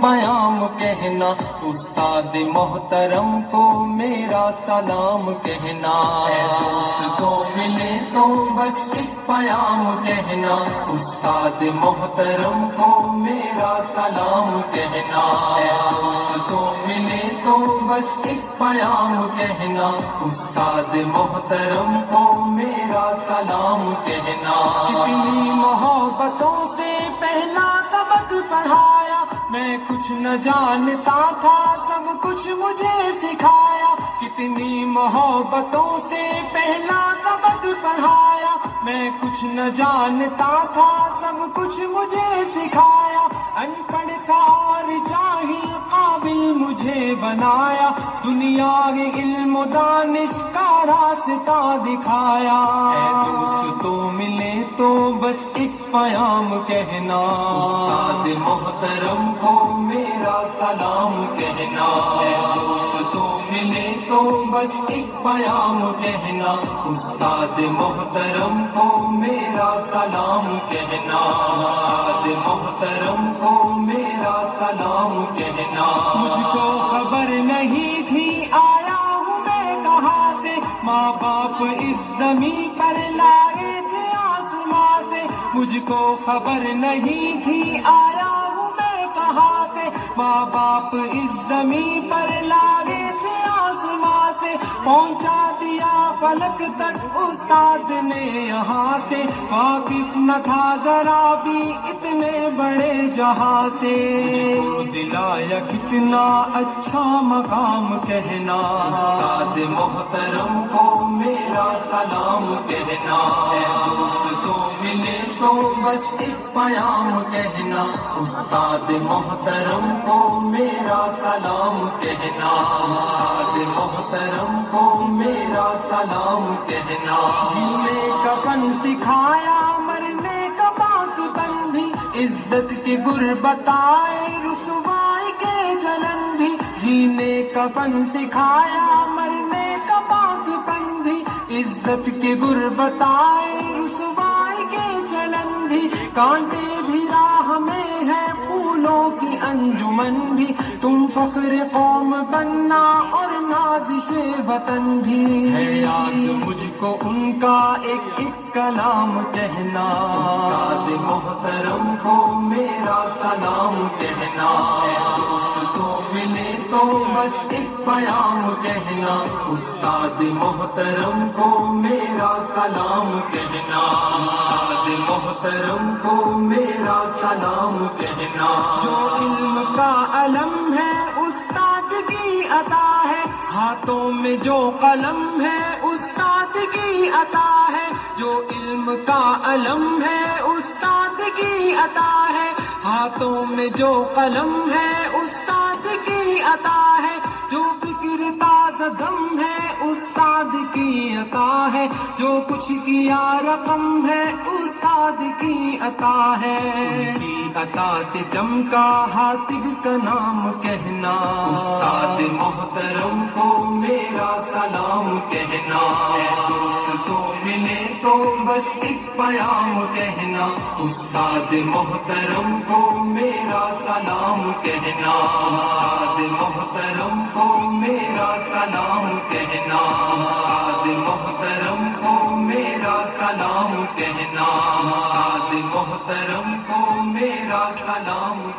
پیام کہنا، استاد محترم کو میرا سلام کہنا، دوستوں ملے تو بس ایک پیام کہنا، استاد محترم کو میرا سلام کہنا، دوستوں ملے تو بس ایک پیام کہنا، استاد محترم کو میرا سلام کہنا۔ کتنی محبتوں سے پہلا سبق پڑھایا، میں کچھ نہ جانتا تھا، سب کچھ مجھے سکھایا، کتنی محبتوں سے پہلا سبق پڑھایا، میں کچھ نہ جانتا تھا، سب کچھ مجھے سکھایا، ان پڑھ تھا اور جاہل قابل مجھے بنایا، دنیا کے علم و دانش کا راستہ دکھایا۔ اے دوستوں ملے تو بس ایک پیام کہنا، استاد محترم کو میرا سلام کہنا، اے دوستوں ملے تو بس ایک پیام کہنا، استاد محترم کو میرا سلام کہنا، استاد محترم کو میرا سلام کہنا۔ مجھ کو خبر نہیں تھی آیا ہوں میں کہاں سے، ماں باپ اس زمین پر لائے تھے آسماں سے، مجھ کو خبر نہیں تھی آیا ہوں میں کہاں سے، ماں باپ اس زمین پر لائے تھے آسماں سے، پہنچا دیا فلک تک استاد نے یہاں سے، واقف نہ تھا ذرا بھی اتنے بڑے جہاں سے، دلایا کتنا اچھا مقام کہنا، استاد محترم کو میرا سلام کہنا، اے دوستوں ملے تو بس ایک پیام کہنا، استاد محترم کو میرا سلام کہنا، استاد محترم کو میرا سلام کہنا۔ جینے کا فن سکھایا، مرنے کا باک بن بھی، عزت کے گر بتائے، رسوائی کے جلن بھی، جینے کا فن سکھایا، مرنے کا باک بن بھی، عزت کے گر بتائے، رسوائی کے جلن بھی، کانٹے بھی راہ میں ہے، پھولوں کی انجمن بھی، تم فخر قوم بننا اور نازش وطن بھی، ہے یاد مجھ کو ان کا ایک ایک کلام کہنا، استاد محترم کو میرا سلام کہنا، اے دوستوں ملے تو بس ایک پیام کہنا، استاد محترم کو میرا سلام کہنا، استاد محترم کو میرا سلام کہنا۔ جو علم کا علم ہے استاد کی عطا ہے، ہاتھوں میں جو قلم ہے استاد کی عطا ہے، جو علم کا علم ہے استاد کی عطا ہے، ہاتھوں میں جو قلم ہے استاد کی عطا ہے، جو فکر تازہ دم ہے استاد کی عطا ہے، جو کچھ کیا رقم ہے استاد کی عطا ہے، ان کی عطا سے چمکا حاتب کا نام کہنا، استاد محترم کو میرا سلام کہنا، اے دوستوں ملے تو بس ایک پیام کہنا، استاد محترم کو میرا سلام کہنا، استاد محترم کو میرا سلام کہنا، استاد محترم کو میرا سلام کہنا، استاد محترم کو میرا سلام